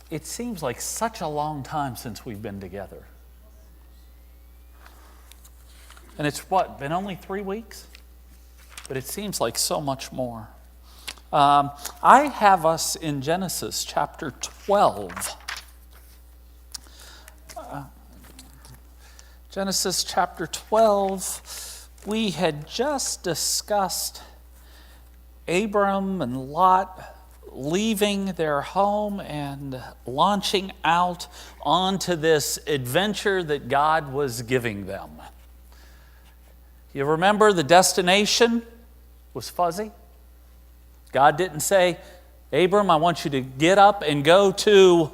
It seems like such a long time since we've been together. And it's been only 3 weeks? But it seems like so much more. I have us in Genesis chapter 12. Genesis chapter 12, we had just discussed Abram and Lot leaving their home and launching out onto this adventure that God was giving them. You remember the destination was fuzzy? God didn't say, Abram, I want you to get up and go to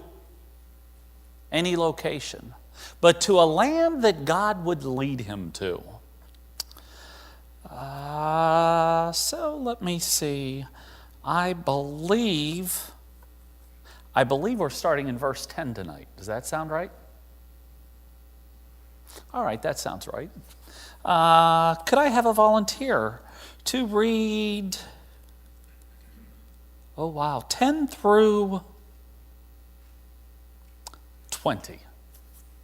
any location, but to a land that God would lead him to. So let me see. I believe we're starting in verse 10 tonight. Does that sound right? All right, that sounds right. Could I have a volunteer to read, 10 through 20?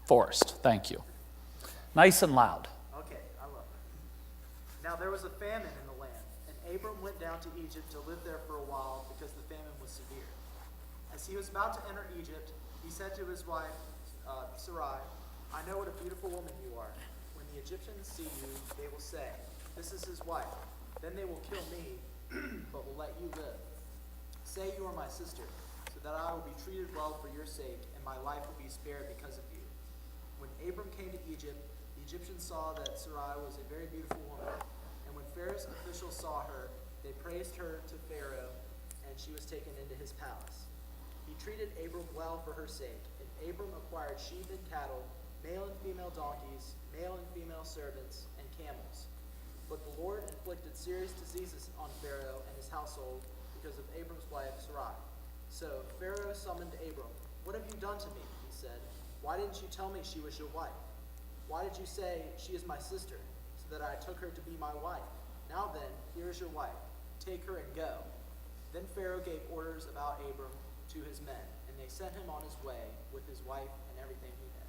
Forrest, thank you. Nice and loud. Okay, I love it. Now there was a famine in the land, and Abram went down to Egypt to live there for a while because the famine was severe. As he was about to enter Egypt, he said to his wife, Sarai, I know what a beautiful woman you are. When the Egyptians see you, they will say, this is his wife. Then they will kill me, but will let you live. Say you are my sister, so that I will be treated well for your sake, and my life will be spared because of you. When Abram came to Egypt, the Egyptians saw that Sarai was a very beautiful woman, and when Pharaoh's officials saw her, they praised her to Pharaoh, and she was taken into his palace. He treated Abram well for her sake, and Abram acquired sheep and cattle, male and female donkeys, male and female servants, and camels. But the Lord inflicted serious diseases on Pharaoh and his household because of Abram's wife Sarai. So Pharaoh summoned Abram. What have you done to me? He said. Why didn't you tell me she was your wife? Why did you say, she is my sister, so that I took her to be my wife? Now then, here is your wife. Take her and go. Then Pharaoh gave orders about Abram to his men, and they sent him on his way with his wife and everything he had.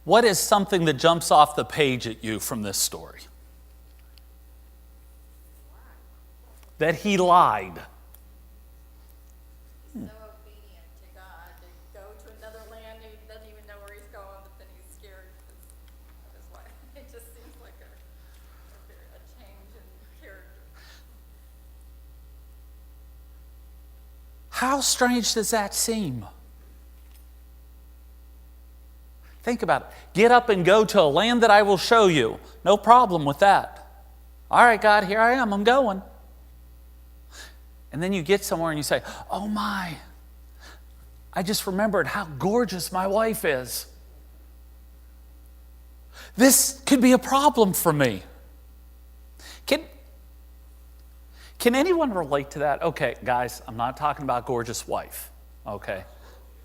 What is something that jumps off the page at you from this story? That he lied. So obedient to God to go to another land. He doesn't even know where he's going, but then he's scared of his wife. It just seems like a change in character. How strange does that seem? Think about it. Get up and go to a land that I will show you. No problem with that. All right, God, here I am. I'm going. And then you get somewhere and you say, oh my, I just remembered how gorgeous my wife is. This could be a problem for me. Can anyone relate to that? Okay, guys, I'm not talking about gorgeous wife. Okay.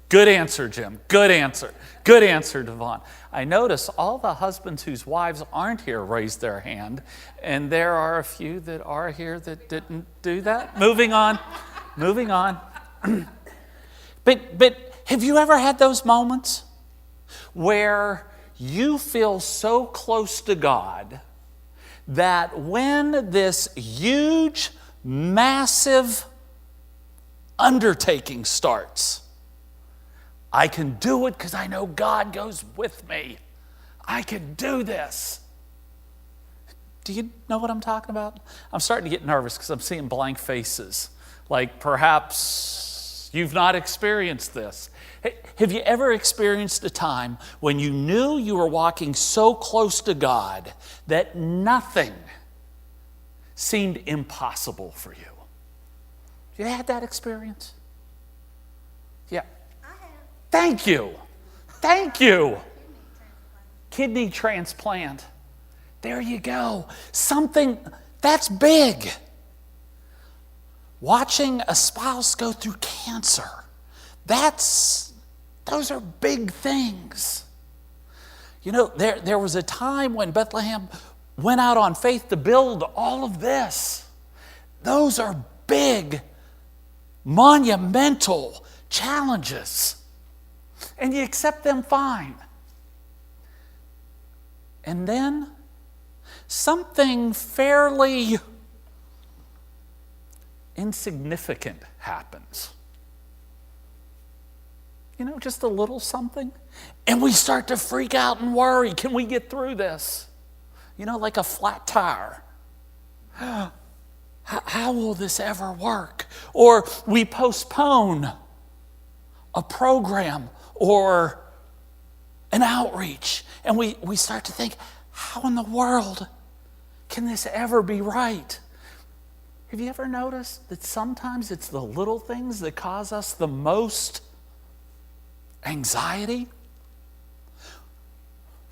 Good answer, Jim. Good answer. Good answer, Devon. I notice all the husbands whose wives aren't here raised their hand, and there are a few that are here that didn't do that. Moving on. Moving on. But have you ever had those moments where you feel so close to God that when this huge, massive undertaking starts, I can do it because I know God goes with me. I can do this. Do you know what I'm talking about? I'm starting to get nervous because I'm seeing blank faces. Like perhaps you've not experienced this. Have you ever experienced a time when you knew you were walking so close to God that nothing seemed impossible for you? You had that experience? Yeah. Thank you. Thank you. Kidney transplant. There you go. Something that's big. Watching a spouse go through cancer. Those are big things. You know, there was a time when Bethlehem went out on faith to build all of this. Those are big monumental challenges. And you accept them fine. And then something fairly insignificant happens. Just a little something. And we start to freak out and worry. Can we get through this? Like a flat tire. How will this ever work? Or we postpone a program or an outreach. And we start to think, how in the world can this ever be right? Have you ever noticed that sometimes it's the little things that cause us the most anxiety?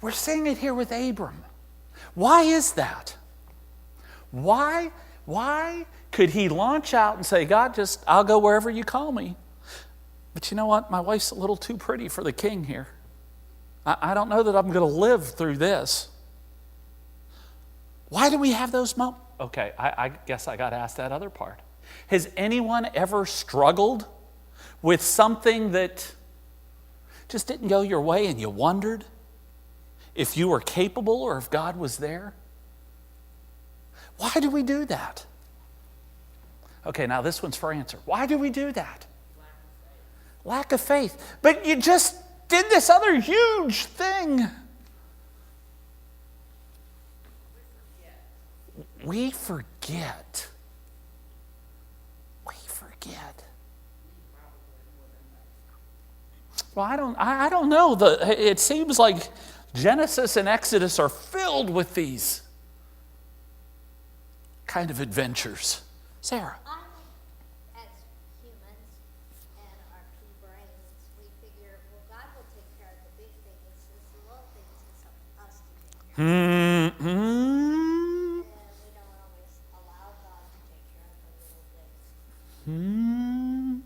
We're seeing it here with Abram. Why is that? Why could he launch out and say, God, I'll go wherever you call me? But you know what? My wife's a little too pretty for the king here. I don't know that I'm going to live through this. Why do we have those moments? Okay, I guess I got to ask that other part. Has anyone ever struggled with something that just didn't go your way and you wondered if you were capable or if God was there? Why do we do that? Okay, now this one's for answer. Why do we do that? Lack of faith. But you just did this other huge thing. We forget. We forget. Well, I don't know. It seems like Genesis and Exodus are filled with these kind of adventures. Sarah. As humans and our pea brains, we figure, well, God will take care of the big things. It's the little things it's up to us to take care of. And we don't always allow God to take care of the little things.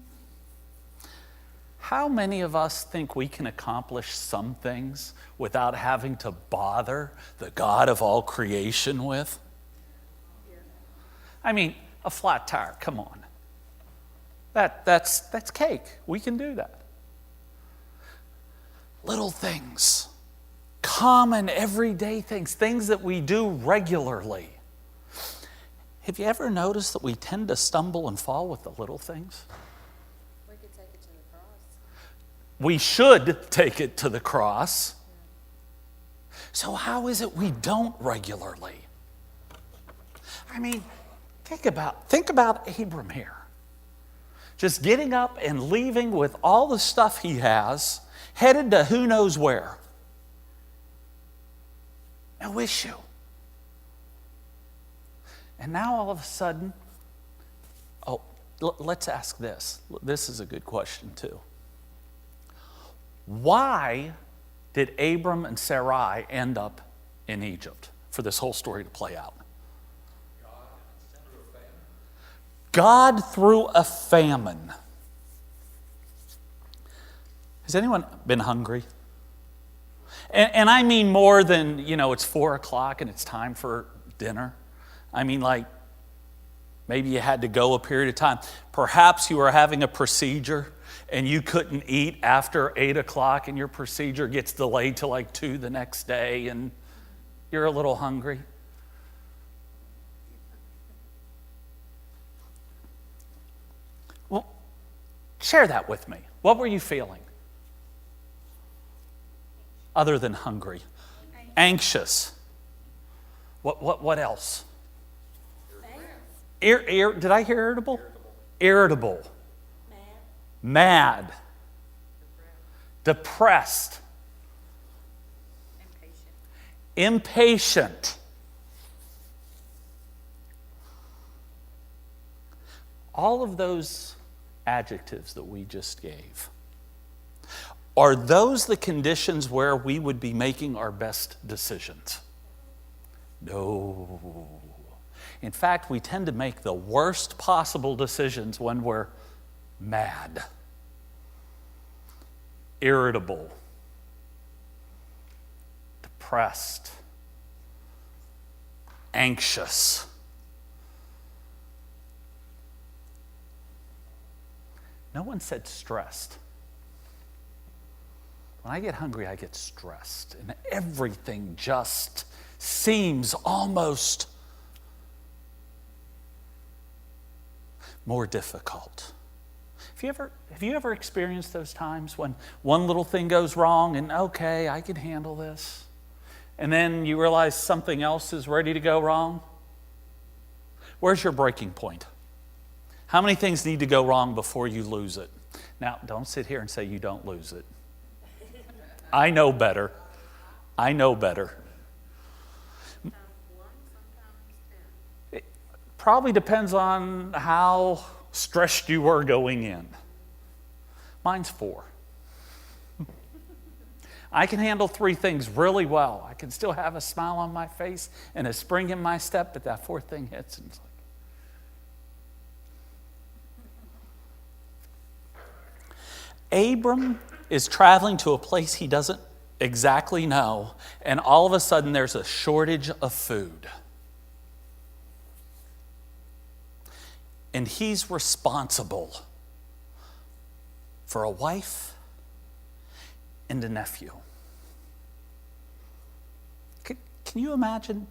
How many of us think we can accomplish some things without having to bother the God of all creation with? I mean, a flat tire, come on. That's cake. We can do that. Little things, common everyday things that we do regularly. Have you ever noticed that we tend to stumble and fall with the little things? We could take it to the cross. We should take it to the cross. So how is it we don't regularly? I mean, think about Abram here. Just getting up and leaving with all the stuff he has, headed to who knows where. No issue. And now all of a sudden, let's ask this. This is a good question too. Why did Abram and Sarai end up in Egypt for this whole story to play out? God through a famine. Has anyone been hungry? And I mean more than, it's 4 o'clock and it's time for dinner. I mean, like, maybe you had to go a period of time. Perhaps you were having a procedure and you couldn't eat after 8 o'clock and your procedure gets delayed to like 2 the next day and you're a little hungry. Well, share that with me. What were you feeling? Other than hungry. Anxious. What else? Did I hear irritable? Irritable. Mad. Depressed. Impatient. All of those adjectives that we just gave, are those the conditions where we would be making our best decisions? No. In fact, we tend to make the worst possible decisions when we're mad, irritable, depressed, anxious. No one said stressed. When I get hungry, I get stressed, and everything just seems almost more difficult. Have you ever experienced those times when one little thing goes wrong and, okay, I can handle this, and then you realize something else is ready to go wrong? Where's your breaking point? How many things need to go wrong before you lose it? Now, don't sit here and say you don't lose it. I know better. I know better. It probably depends on how stressed you were going in. Mine's 4. I can handle 3 things really well. I can still have a smile on my face and a spring in my step, but that 4th thing hits and it's like... Abram is traveling to a place he doesn't exactly know, and all of a sudden there's a shortage of food. And he's responsible for a wife and a nephew. Can you imagine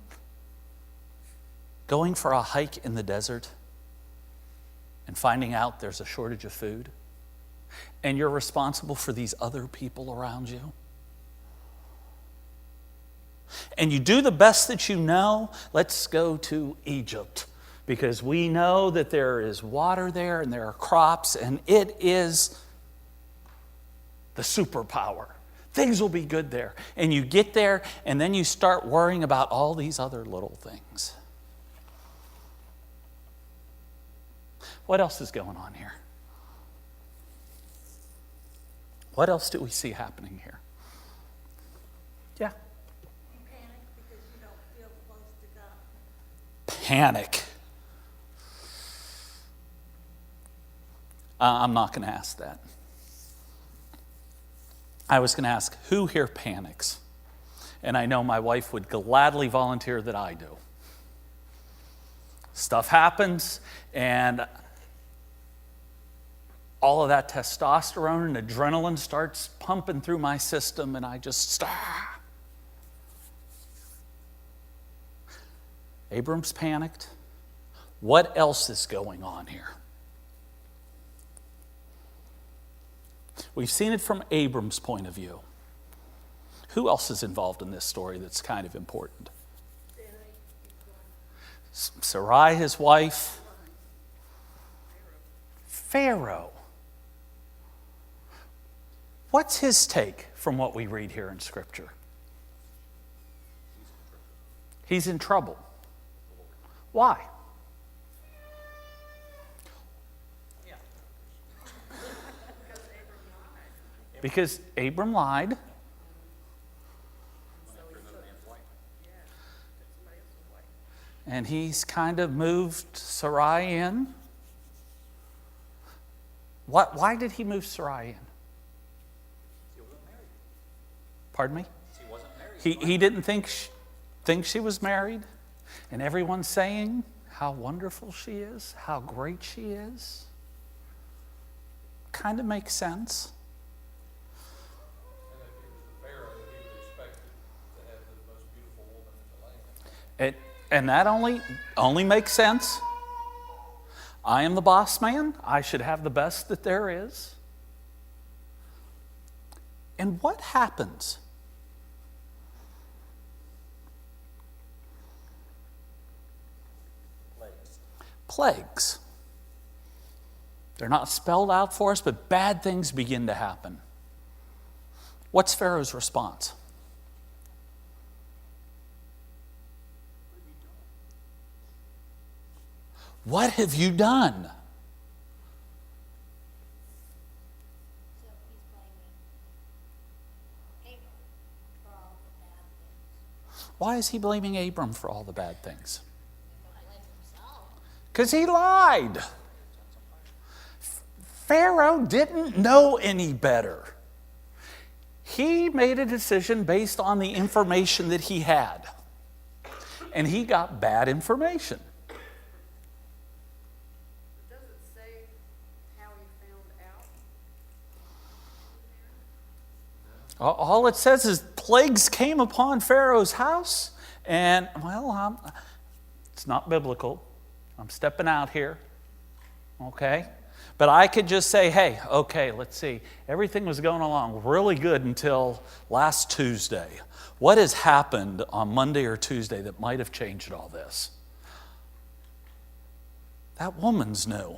going for a hike in the desert and finding out there's a shortage of food? And you're responsible for these other people around you? And you do the best that you know. Let's go to Egypt, because we know that there is water there and there are crops, and it is the superpower. Things will be good there. And you get there, and then you start worrying about all these other little things. What else is going on here? What else do we see happening here? Yeah. You panic because you don't feel close to God. Panic. I'm not going to ask that. I was going to ask, who here panics? And I know my wife would gladly volunteer that I do. Stuff happens, and all of that testosterone and adrenaline starts pumping through my system, and I just... Abram's panicked. What else is going on here? We've seen it from Abram's point of view. Who else is involved in this story that's kind of important? Sarai, his wife. Pharaoh. What's his take from what we read here in Scripture? He's in trouble. Why? Because Abram lied. And he's kind of moved Sarai in. Why did he move Sarai in? She wasn't married. Pardon me? She wasn't married. He didn't think she was married. And everyone's saying how wonderful she is, how great she is. Kind of makes sense. And if he was the Pharaoh, he would expect to have the most beautiful woman in the land. And that only makes sense. I am the boss man. I should have the best that there is. And what happens? Plagues. They're not spelled out for us, but bad things begin to happen. What's Pharaoh's response? What have you done? So he's blaming Abram for all the bad things. Why is he blaming Abram for all the bad things? He can blame himself. Because he lied. Pharaoh didn't know any better. He made a decision based on the information that he had. And he got bad information. It doesn't say how he found out. All it says is plagues came upon Pharaoh's house. And, well, it's not biblical. I'm stepping out here. Okay? But I could just say, hey, okay, let's see. Everything was going along really good until last Tuesday. What has happened on Monday or Tuesday that might have changed all this? That woman's new.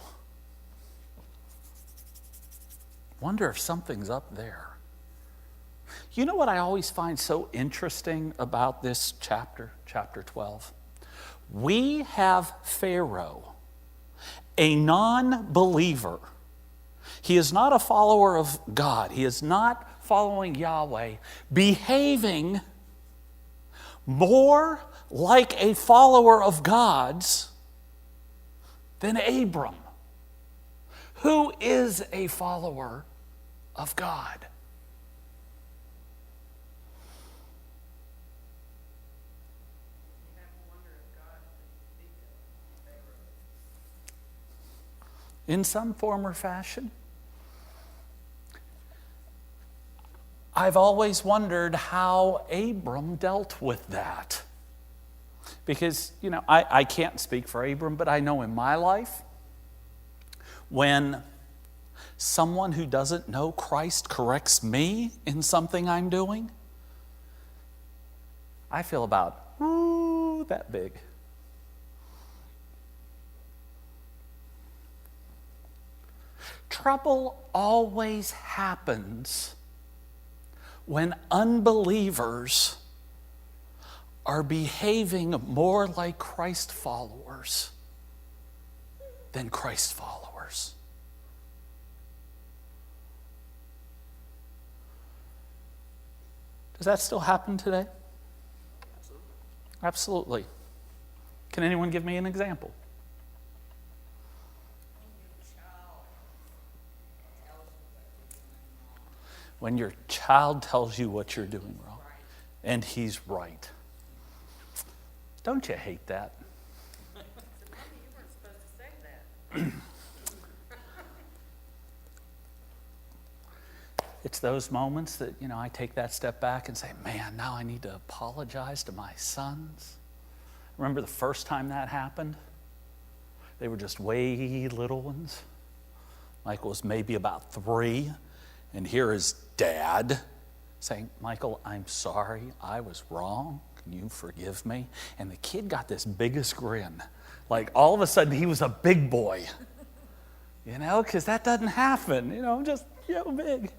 Wonder if something's up there. You know what I always find so interesting about this chapter 12? We have Pharaoh, a non-believer. He is not a follower of God. He is not following Yahweh, behaving more like a follower of God's than Abram, who is a follower of God. In some form or fashion. I've always wondered how Abram dealt with that. Because, I can't speak for Abram, but I know in my life, when someone who doesn't know Christ corrects me in something I'm doing, I feel about, that big. Trouble always happens when unbelievers are behaving more like Christ followers than Christ followers. Does that still happen today? Absolutely. Can anyone give me an example? When your child tells you what you're doing wrong, and he's right. Don't you hate that? Mommy, you weren't supposed to say that. It's those moments that, I take that step back and say, man, now I need to apologize to my sons. Remember the first time that happened? They were just way little ones. Michael was maybe about 3. And here is Dad saying, Michael, I'm sorry, I was wrong. Can you forgive me? And the kid got this biggest grin. Like all of a sudden he was a big boy. Because that doesn't happen. Just big.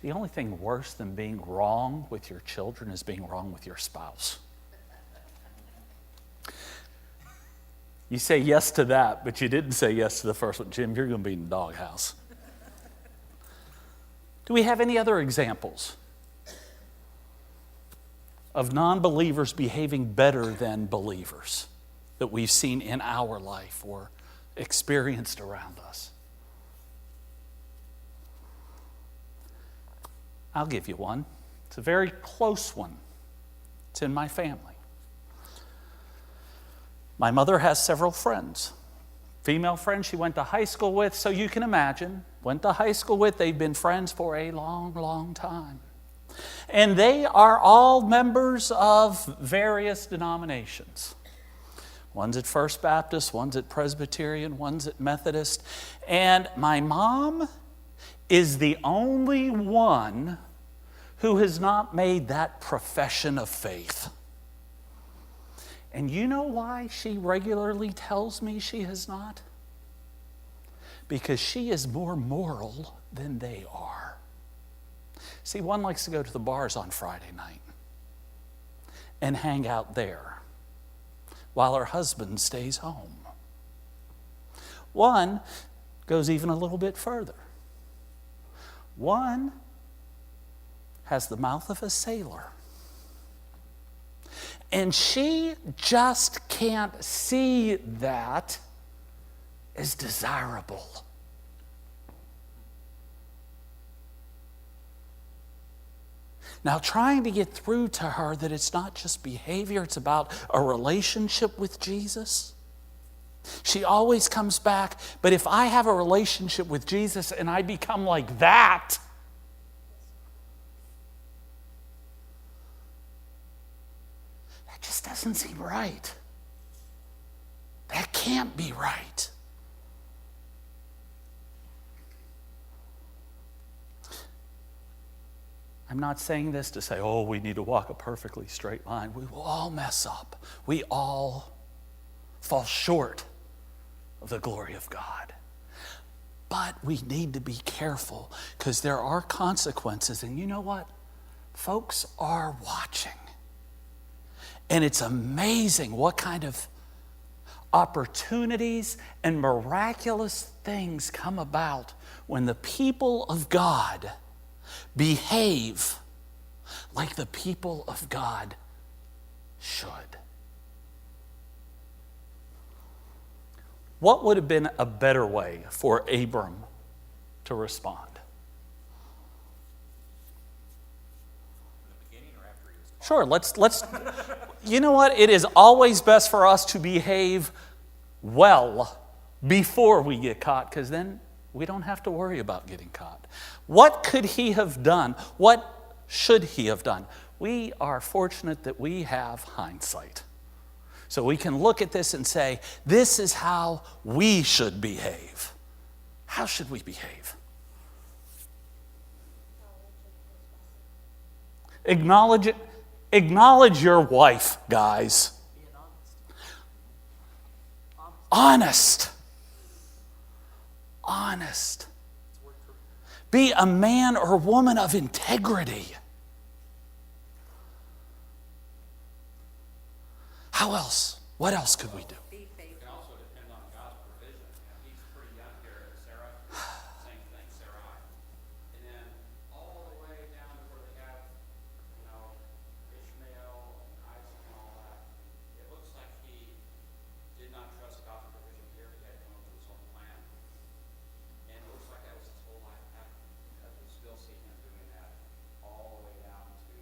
The only thing worse than being wrong with your children is being wrong with your spouse. You say yes to that, but you didn't say yes to the first one. Jim, you're going to be in the doghouse. Do we have any other examples of non-believers behaving better than believers that we've seen in our life or experienced around us? I'll give you one. It's a very close one. It's in my family. My mother has several friends. Female friends she went to high school with, so you can imagine, went to high school with, they've been friends for a long, long time. And they are all members of various denominations. One's at First Baptist, one's at Presbyterian, one's at Methodist. And my mom is the only one who has not made that profession of faith. And you know why she regularly tells me she has not? Because she is more moral than they are. See, one likes to go to the bars on Friday night and hang out there while her husband stays home. One goes even a little bit further. One has the mouth of a sailor. And she just can't see that as desirable. Now, trying to get through to her that it's not just behavior, it's about a relationship with Jesus, She always comes back. But if I have a relationship with Jesus and I become like that, that just doesn't seem right. That can't be right. I'm not saying this to say, oh, we need to walk a perfectly straight line. We will all mess up. We all fall short of the glory of God. But we need to be careful because there are consequences. And you know what? Folks are watching. And it's amazing what kind of opportunities and miraculous things come about when the people of God behave like the people of God should. What would have been a better way for Abram to respond? Sure, let's you know what? It is always best for us to behave well before we get caught, because then we don't have to worry about getting caught. What could he have done? What should he have done? We are fortunate that we have hindsight. So we can look at this and say, this is how we should behave. How should we behave? Acknowledge it. Acknowledge your wife, guys. Being Honest. Honest. Be a man or woman of integrity. How else? What else could we do? It can also depend on God's provision. He's pretty young here, Sarah. Same thing, Sarai. And then all the way down to where they have, Ishmael and Isaac and all that. It looks like he did not trust God's provision here. He had to come up with his own plan. And it looks like that was his whole life path, because we still see him doing that all the way down to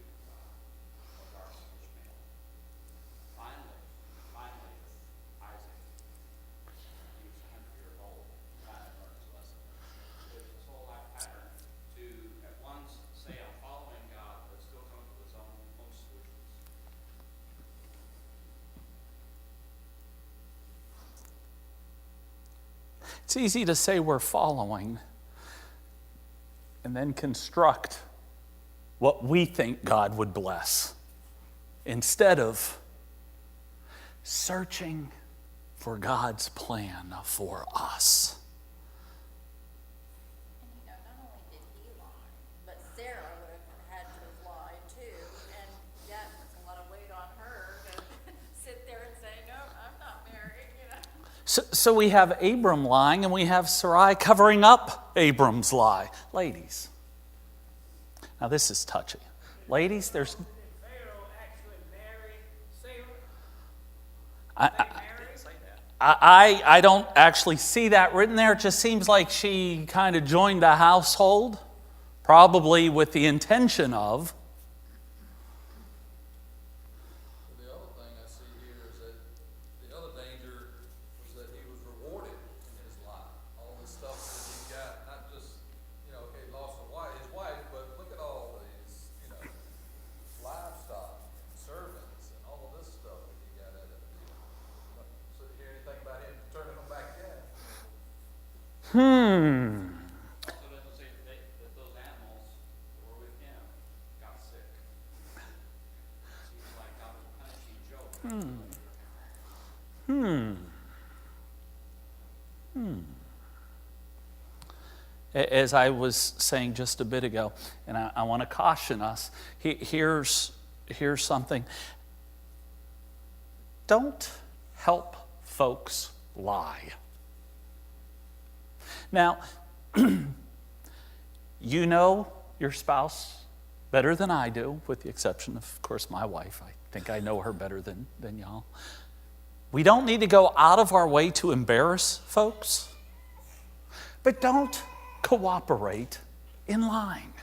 Hagar and Ishmael. Finally, Isaac, he was 100 years old, finally learned his lesson. It was his whole life pattern to at once say, I'm following God, but still come up with his own solutions. It's easy to say we're following and then construct what we think God would bless instead of searching for God's plan for us. And not only did he lie, but Sarah would have had to have lied too, and that was a lot of weight on her to sit there and say, no, I'm not married, So we have Abram lying, and we have Sarai covering up Abram's lie. Ladies, now this is touchy. Ladies, there's... Pharaoh actually married Sarah? I don't actually see that written there. It just seems like she kind of joined the household, probably with the intention of. The other thing I see here is that the other danger was that he was rewarded in his life. All the stuff that he got, not just, okay, he lost his wife, but look at all these, livestock, servants, and all of this stuff that he got out of it. So you hear anything about him turning them back in? Also doesn't say that those animals that were with him got sick. Seems like God was punishing Job. As I was saying just a bit ago, and I want to caution us, here's something. Don't help folks lie. Now, you know your spouse better than I do, with the exception of course, my wife. I think I know her better than y'all. We don't need to go out of our way to embarrass folks, but don't cooperate in lying.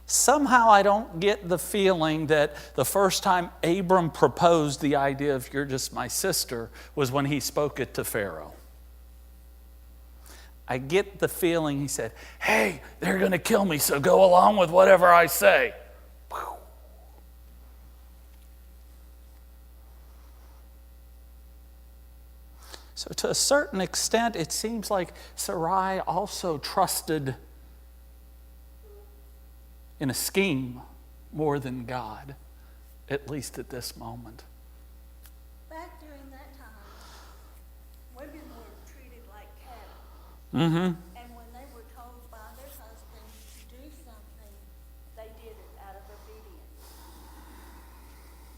Somehow I don't get the feeling that the first time Abram proposed the idea of "you're just my sister" was when he spoke it to Pharaoh. I get the feeling he said, "Hey, they're going to kill me, so go along with whatever I say." So to a certain extent, it seems like Sarai also trusted in a scheme more than God, at least at this moment. Back during that time, women were treated like cattle. Mm-hmm. And when they were told by their husbands to do something, they did it out of obedience.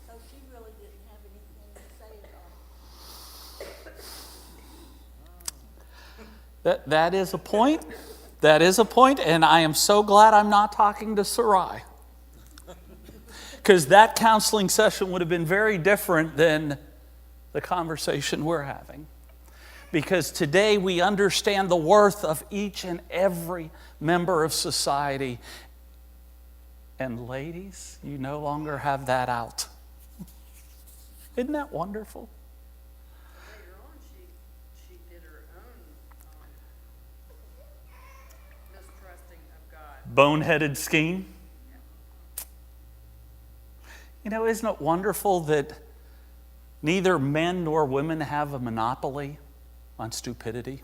So she really didn't have anything to say at all. That is a point. That is a point, and I am so glad I'm not talking to Sarai. Because that counseling session would have been very different than the conversation we're having. Because today we understand the worth of each and every member of society. And ladies, you no longer have that out. Isn't that wonderful? Later on, she did her own mistrusting of God. Boneheaded scheme. You know, isn't it wonderful that neither men nor women have a monopoly on stupidity?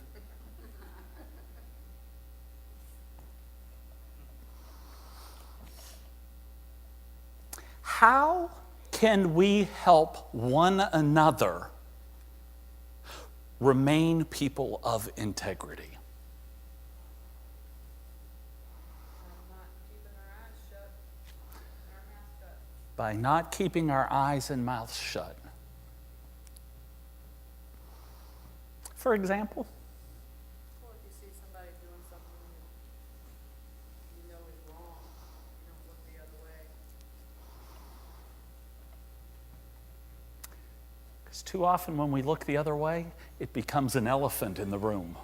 How can we help one another remain people of integrity? By not keeping our eyes and mouths shut. For example, Well, if you see somebody doing something you know is wrong, you don't look the other way. because too often when we look the other way, it becomes an elephant in the room.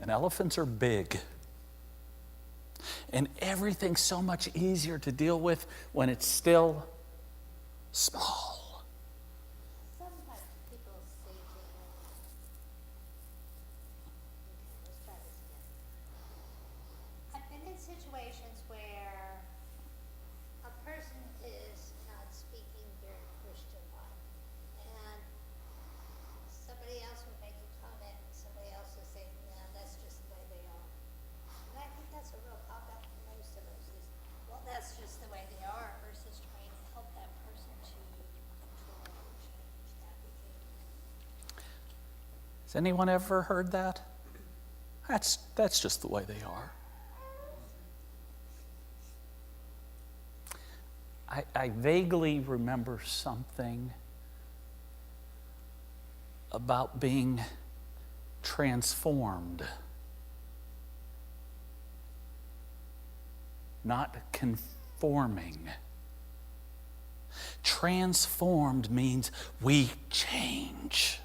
And elephants are big. And everything's so much easier to deal with when it's still small. Sometimes people say to me, okay, let's try this again. I've been in situations where a person is not speaking very Christian-like, and somebody else would make a comment, and somebody else would say, no, that's just the way they are. And I think that's a real cop-out for most of us is, well, that's just the way they are, versus trying to help that person to control or change that behavior. Has anyone ever heard that? That's just the way they are. I vaguely remember something about being transformed, not conforming. Transformed means we change.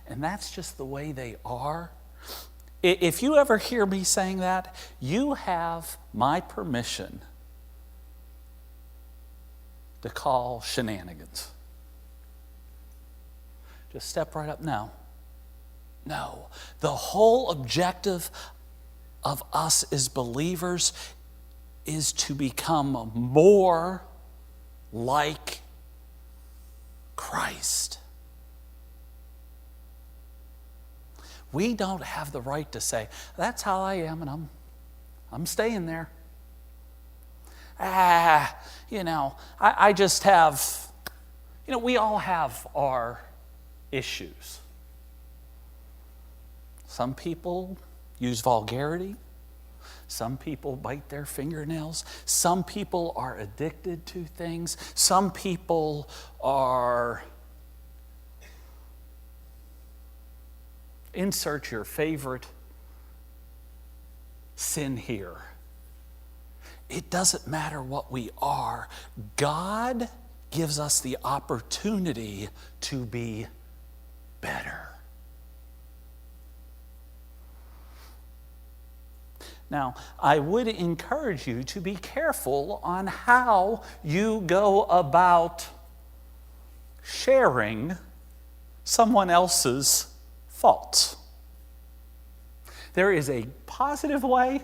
And that's just the way they are. If you ever hear me saying that, you have my permission to call shenanigans. Just step right up. No. The whole objective of us as believers is to become more like Christ. We don't have the right to say, that's how I am and I'm staying there. I just have, we all have our issues. Some people use vulgarity. Some people bite their fingernails. Some people are addicted to things. Some people are, insert your favorite sin here. It doesn't matter what we are. God gives us the opportunity to be better. Now, I would encourage you to be careful on how you go about sharing someone else's faults. There is a positive way,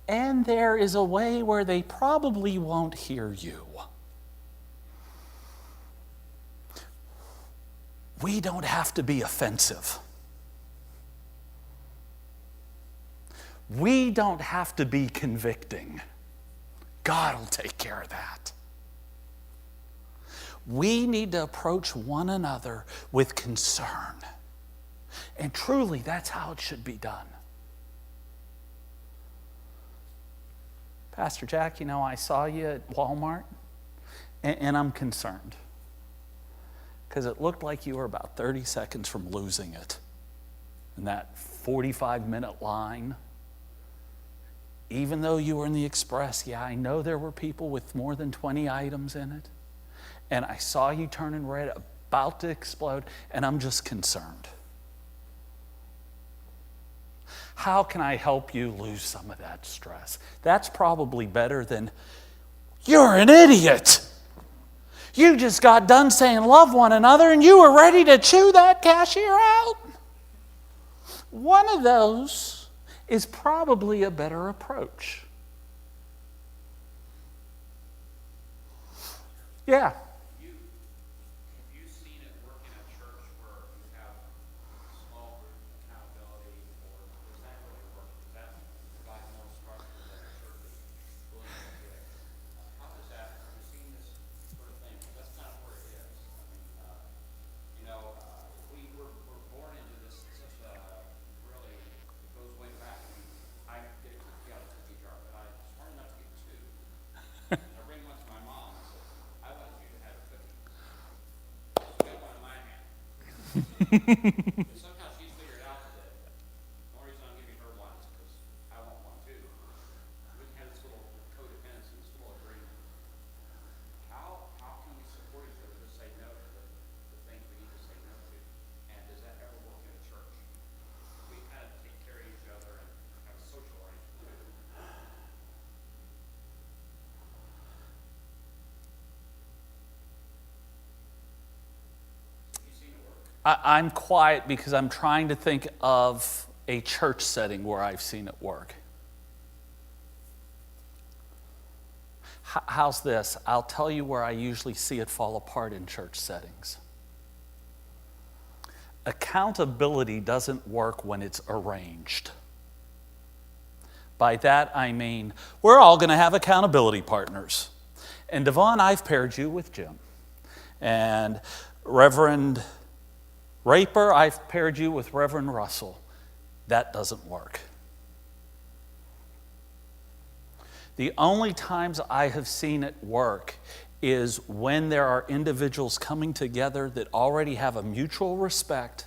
and there is a way where they probably won't hear you. We don't have to be offensive. We don't have to be convicting. God will take care of that. We need to approach one another with concern. And truly, that's how it should be done. Pastor Jack, I saw you at Walmart, and I'm concerned. Because it looked like you were about 30 seconds from losing it in that 45-minute line. Even though you were in the Express, I know there were people with more than 20 items in it. And I saw you turning red, about to explode, and I'm just concerned. How can I help you lose some of that stress? That's probably better than, you're an idiot. You just got done saying love one another and you were ready to chew that cashier out. One of those is probably a better approach. Yeah. Have you seen it work in a church where you have small group accountability, or does that really work? Does that provide more structure that the church is willing to do? How does that, have you seen this sort of thing? That's kind of where it is. We're born into this such a really, it goes way back. I get a cookie out of the cookie jar, but I was smart enough to get two. I bring one to my mom and said, I want you to have a cookie. She got one in my hand. But somehow she's figured out that the only reason I'm giving her one is because I want one too. We can have this little codependency, this little agreement. How can we support each other to say no to the things we need to say no to? And does that ever work in a church? We kind of take care of each other and have a social arrangement. Have you seen it work? I'm quiet because I'm trying to think of a church setting where I've seen it work. How's this? I'll tell you where I usually see it fall apart in church settings. Accountability doesn't work when it's arranged. By that I mean, we're all going to have accountability partners. And Devon, I've paired you with Jim. And Reverend Raper, I've paired you with Reverend Russell. That doesn't work. The only times I have seen it work is when there are individuals coming together that already have a mutual respect,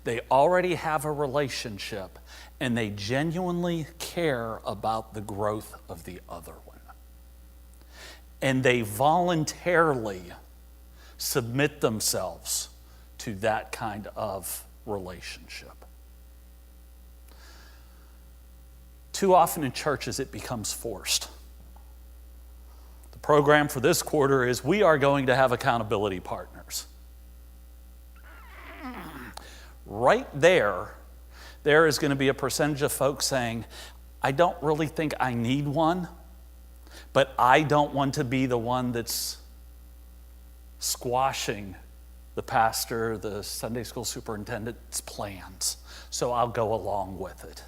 they already have a relationship, and they genuinely care about the growth of the other one. And they voluntarily submit themselves to that kind of relationship. Too often in churches it becomes forced. The program for this quarter is we are going to have accountability partners. Right there is going to be a percentage of folks saying, I don't really think I need one, but I don't want to be the one that's squashing the pastor, the Sunday school superintendent's plans, so I'll go along with it.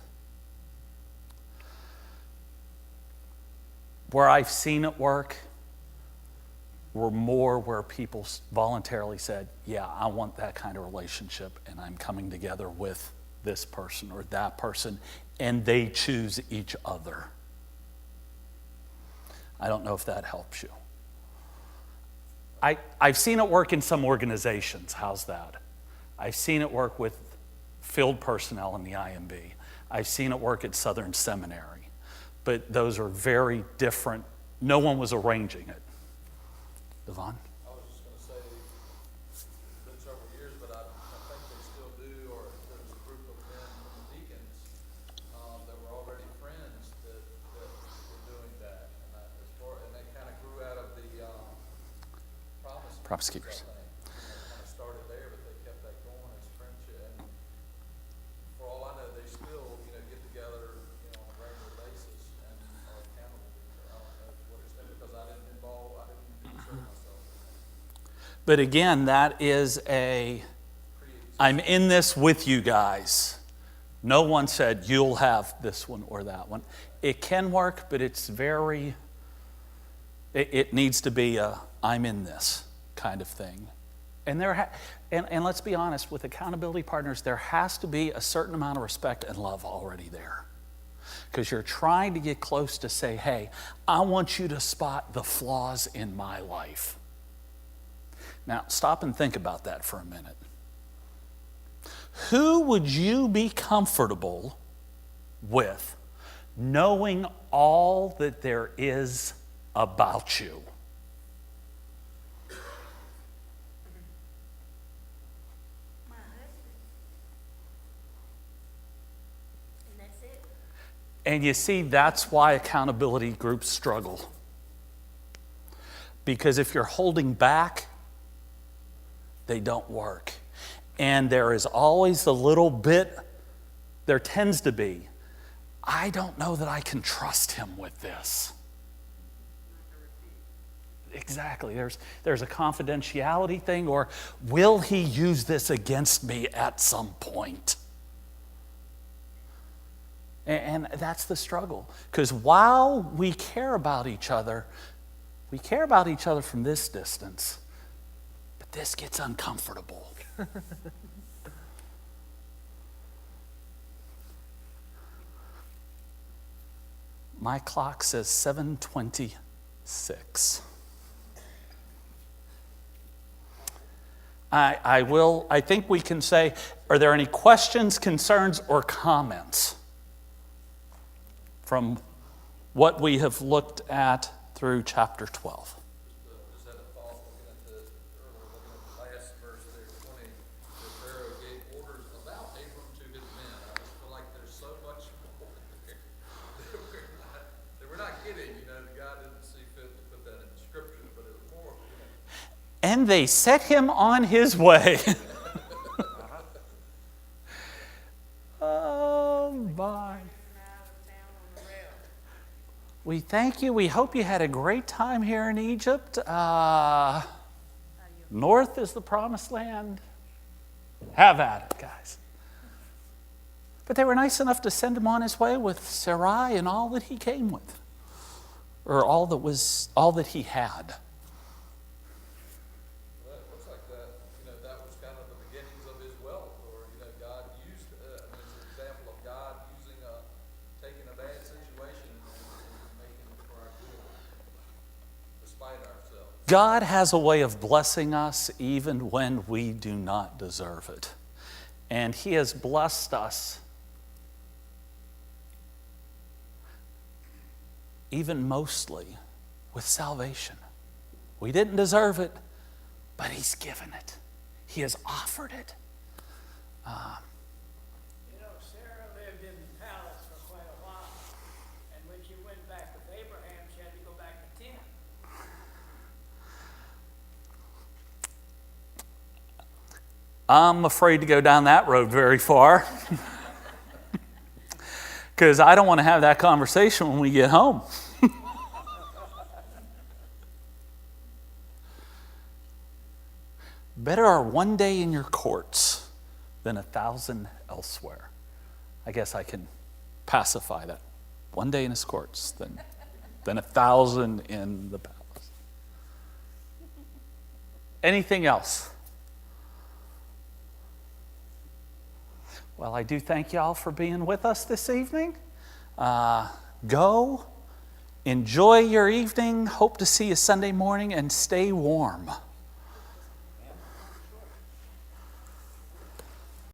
Where I've seen it work were more where people voluntarily said, yeah, I want that kind of relationship, and I'm coming together with this person or that person, and they choose each other. I don't know if that helps you. I've seen it work in some organizations. How's that? I've seen it work with field personnel in the IMB. I've seen it work at Southern Seminary. But those are very different. No one was arranging it. Devon? I was just going to say, it's been several years, but I think they still do, or there's a group of men from the deacons that prosecutors. Kind of started there, but they kept that going as friendship. And for all I know, they still, get together, on a regular basis and are accountable to each other. I don't know to what extent, because I didn't insert myself. But again, that is I'm in this with you guys. No one said you'll have this one or that one. It can work, but it's it needs to be a I'm in this kind of thing. And and let's be honest, with accountability partners, there has to be a certain amount of respect and love already there. Because you're trying to get close to say, hey, I want you to spot the flaws in my life. Now, stop and think about that for a minute. Who would you be comfortable with knowing all that there is about you? My husband. And that's it. And you see, that's why accountability groups struggle. Because if you're holding back, they don't work. And there is always a little bit, there tends to be, I don't know that I can trust him with this. Exactly. There's a confidentiality thing, or will he use this against me at some point? And that's the struggle. Because while we care about each other from this distance, but this gets uncomfortable. My clock says 7:26. I think we can say, are there any questions, concerns, or comments from what we have looked at through chapter 12? Just had a thought looking at the last verse there, 20, that Pharaoh gave orders about Abram to his men. I just feel like there's so much more there that we're not getting, that God didn't see fit to put that in scripture, but it was more, And they set him on his way. Oh, my. We thank you. We hope you had a great time here in Egypt. North is the promised land. Have at it, guys. But they were nice enough to send him on his way with Sarai and all that he came with, or all that he had. well, it looks like that, that was kind of the beginnings of his wealth, or, God used, it's an example of God using taking a bad situation and making it for our good, despite ourselves. God has a way of blessing us even when we do not deserve it. And he has blessed us even mostly with salvation. We didn't deserve it, but he's given it. He has offered it. Sarah lived in the palace for quite a while. And when she went back with Abraham, she had to go back to 10. I'm afraid to go down that road very far. Because I don't want to have that conversation when we get home. Better are one day in your courts than 1,000 elsewhere. I guess I can pacify that. One day in his courts than 1,000 in the palace. Anything else? Well, I do thank y'all for being with us this evening. Go, enjoy your evening. Hope to see you Sunday morning, and stay warm.